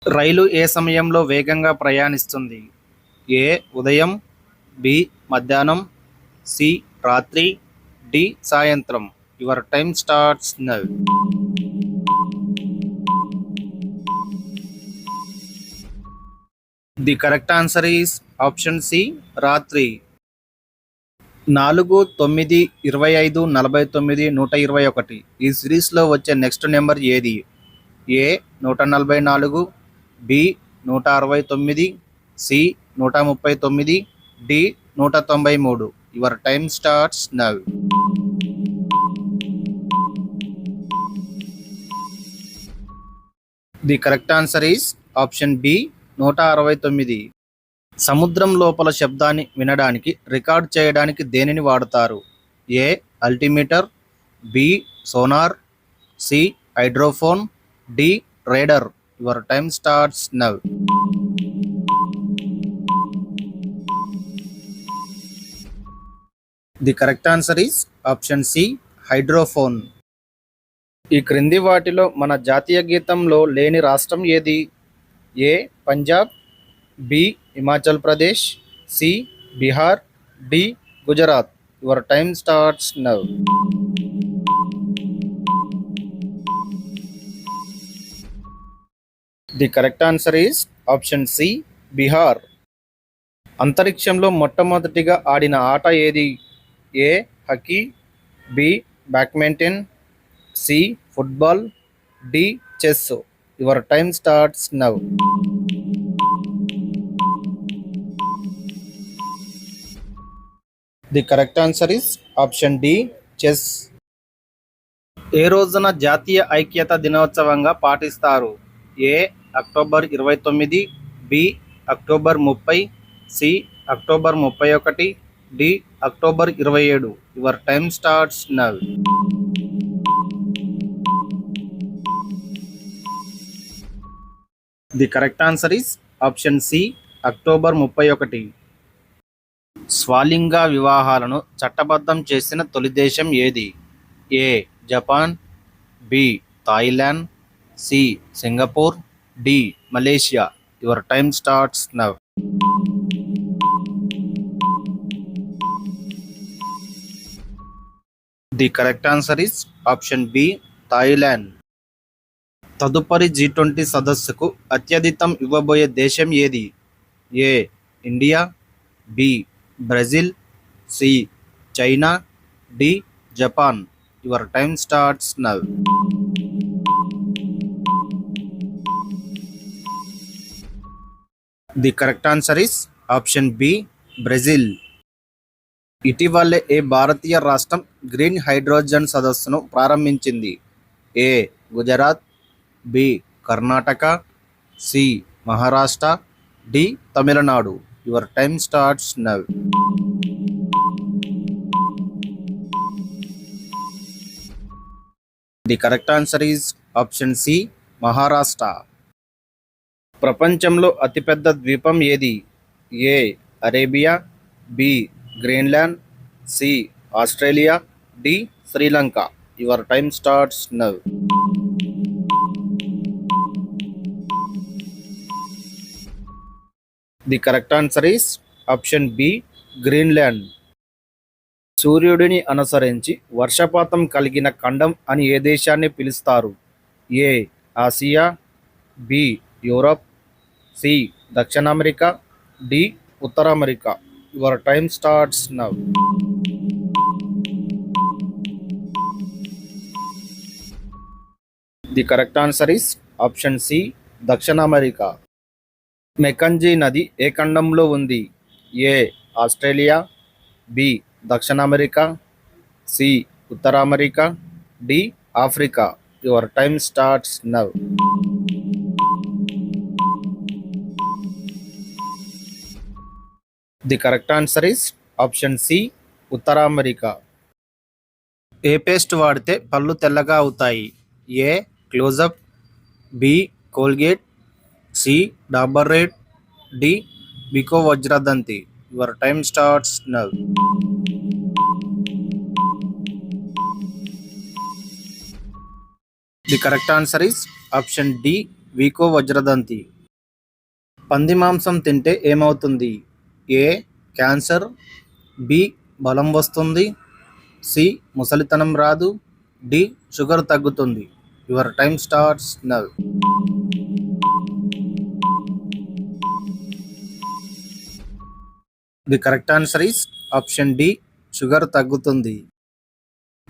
రైలు ఏ సమయంలో వేగంగా ప్రయాణిస్తుంది? ఏ. ఉదయం, బి. మధ్యాహ్నం, సి. రాత్రి, డి. సాయంత్రం. Your time starts now. The correct answer is option C, రాత్రి. 4, 9, 25, 49, 121 ఈ సిరీస్లో వచ్చే నెక్స్ట్ నెంబర్ ఏది? A. 144, B. 169, C. 139, D. 193. Your time starts now. The correct answer is option B, 169. సముద్రం లోపల శబ్దాన్ని వినడానికి, రికార్డ్ చేయడానికి దేనిని వాడతారు? A. Altimeter, B. Sonar, C. Hydrophone, D. Radar. Your time starts now. The correct answer is option C, hydrophone. ఈ క్రింది వాటిలో మన జాతీయ గీతంలో లేని రాష్ట్రం ఏది? A. Punjab, B. Himachal Pradesh, C. Bihar, D. Gujarat. Your time starts now. The correct answer is option C, Bihar. అంతరిక్షంలో మొట్టమొదటిగా ఆడిన ఆట ఏది? A. Hockey, B. Badminton, C. Football, D. Chess. Your time starts now. The correct answer is option D, chess. ఏ రోజున జాతీయ ఐక్యతా దినోత్సవంగా పాటిస్తారు? A. October 29, B. October 30, C. October 31, D. October 27. Your time starts now. The correct answer is option C, October 31. స్వలింగ వివాహాలను చట్టబద్ధం చేసిన తొలి దేశం ఏది? ఏ. Japan, B. Thailand, C. Singapore, D. Malaysia. Your time starts now. The correct answer is option B, Thailand. తదుపరి G20 సదస్సుకు అత్యధికం ఇవ్వబోయే దేశం ఏది? A. India, B. Brazil, C. China, D. Japan. Your time starts now. The correct answer is option B, Brazil. ఇటీవలే ఏ భారతీయ రాష్ట్రం గ్రీన్ హైడ్రోజన్ సదస్సును ప్రారంభించింది? A. Gujarat, B. Karnataka, C. Maharashtra, D. Tamil Nadu. Your time starts now. The correct answer is option C, Maharashtra. ప్రపంచంలో అతిపెద్ద ద్వీపం ఏది? A. Arabia, B. Greenland, C. Australia, D. Sri Lanka. Your time starts now. The correct answer is option B, Greenland. సూర్యుడిని అనుసరించి వర్షపాతం కలిగిన ఖండం అని ఏ దేశాన్ని పిలుస్తారు? A. Asia, B. Europe, C. దక్షిణ అమెరికా, డి. ఉత్తర America. Your time starts now. The correct answer is option C, దక్షిణ అమెరికా. మెకంజీ నది ఏ ఖండంలో ఉంది? ఏ. Australia, B. దక్షిణ అమెరికా, సి. ఉత్తర America, D. Africa. Your time starts now. The correct answer is option C, ఉత్తర America. ఏ paste వాడితే పళ్ళు తెల్లగా అవుతాయి? A. Closeup, B. Colgate, C. Dabur Red, D. Vicco Vajradanti. Your time starts now. The correct answer is option D, Vicco Vajradanti. పంది మాంసం తింటే ఏమవుతుంది? ఏ క్యాన్సర్, బి బలం వస్తుంది, సి ముసలితనం రాదు, డి షుగర్ తగ్గుతుంది. Your time starts now. The correct answer is option D, sugar తగ్గుతుంది.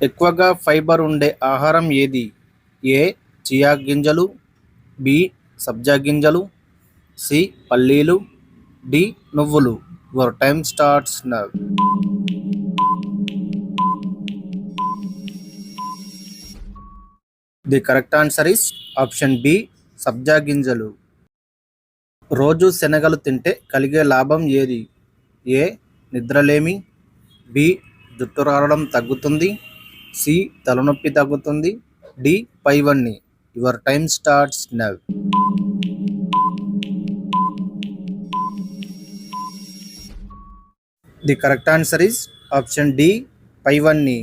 ఎక్కువగా ఫైబర్ ఉండే ఆహారం ఏది? ఏ చియా గింజలు, బి సబ్జా గింజలు, సి పల్లీలు, డి నువ్వులు. Your time starts now. The correct answer is option B, సబ్జా గింజలు. రోజు శనగలు తింటే కలిగే లాభం ఏది? ఏ నిద్రలేమి, బి జుట్టు రాలడం తగ్గుతుంది, సి తలనొప్పి తగ్గుతుంది, డి పైవన్నీ. Your time starts now. The correct answer is option D, పైవన్నీ.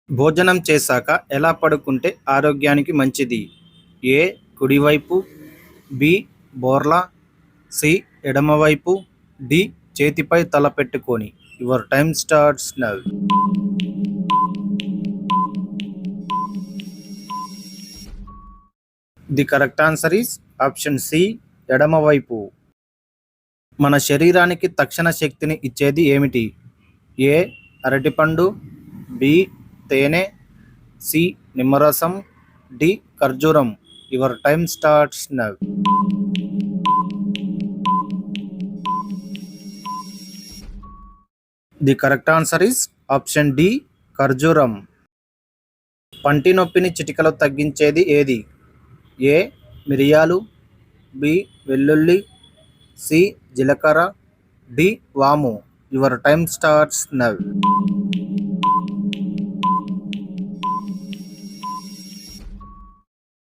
భోజనం చేశాక ఎలా పడుకుంటే ఆరోగ్యానికి మంచిది? ఏ కుడివైపు, బి బోర్లా, సి ఎడమవైపు, డి చేతిపై తల పెట్టుకొని. Your time starts now. The correct answer is option C, ఎడమవైపు. మన శరీరానికి తక్షణ శక్తిని ఇచ్చేది ఏమిటి? ఏ అరటిపండు, బి తేనె, సి నిమ్మరసం, డి ఖర్జూరం. Your time starts now. The correct answer is option D, ఖర్జూరం. పంటి నొప్పిని చిటికలో తగ్గించేది ఏది? ఏ మిరియాలు, బి వెల్లుల్లి, సి జీలకర్ర, డి వాము. Your time starts now.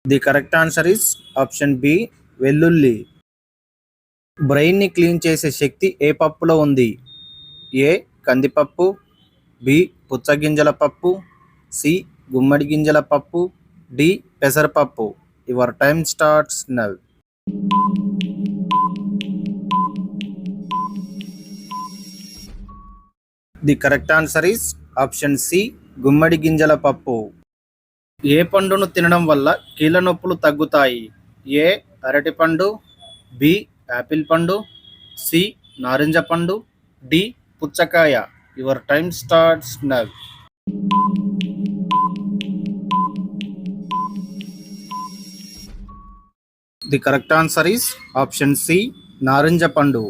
The correct answer is option B, వెల్లుల్లి. బ్రెయిన్ని క్లీన్ చేసే శక్తి ఏ పప్పులో ఉంది? ఏ కందిపప్పు, బి పుచ్చగింజల పప్పు, సి గుమ్మడి గింజల పప్పు, డి పెసరపప్పు. Your time starts now. The correct answer is option C, గుమ్మడి గింజల పప్పు. ఏ పండును తినడం వల్ల కీళ్ళ నొప్పులు తగ్గుతాయి? ఏ అరటిపండు, బి యాపిల్ పండు, సి నారింజ పండు, డి పుచ్చకాయ. Your time starts now. The correct answer is option C, నారింజ పండు.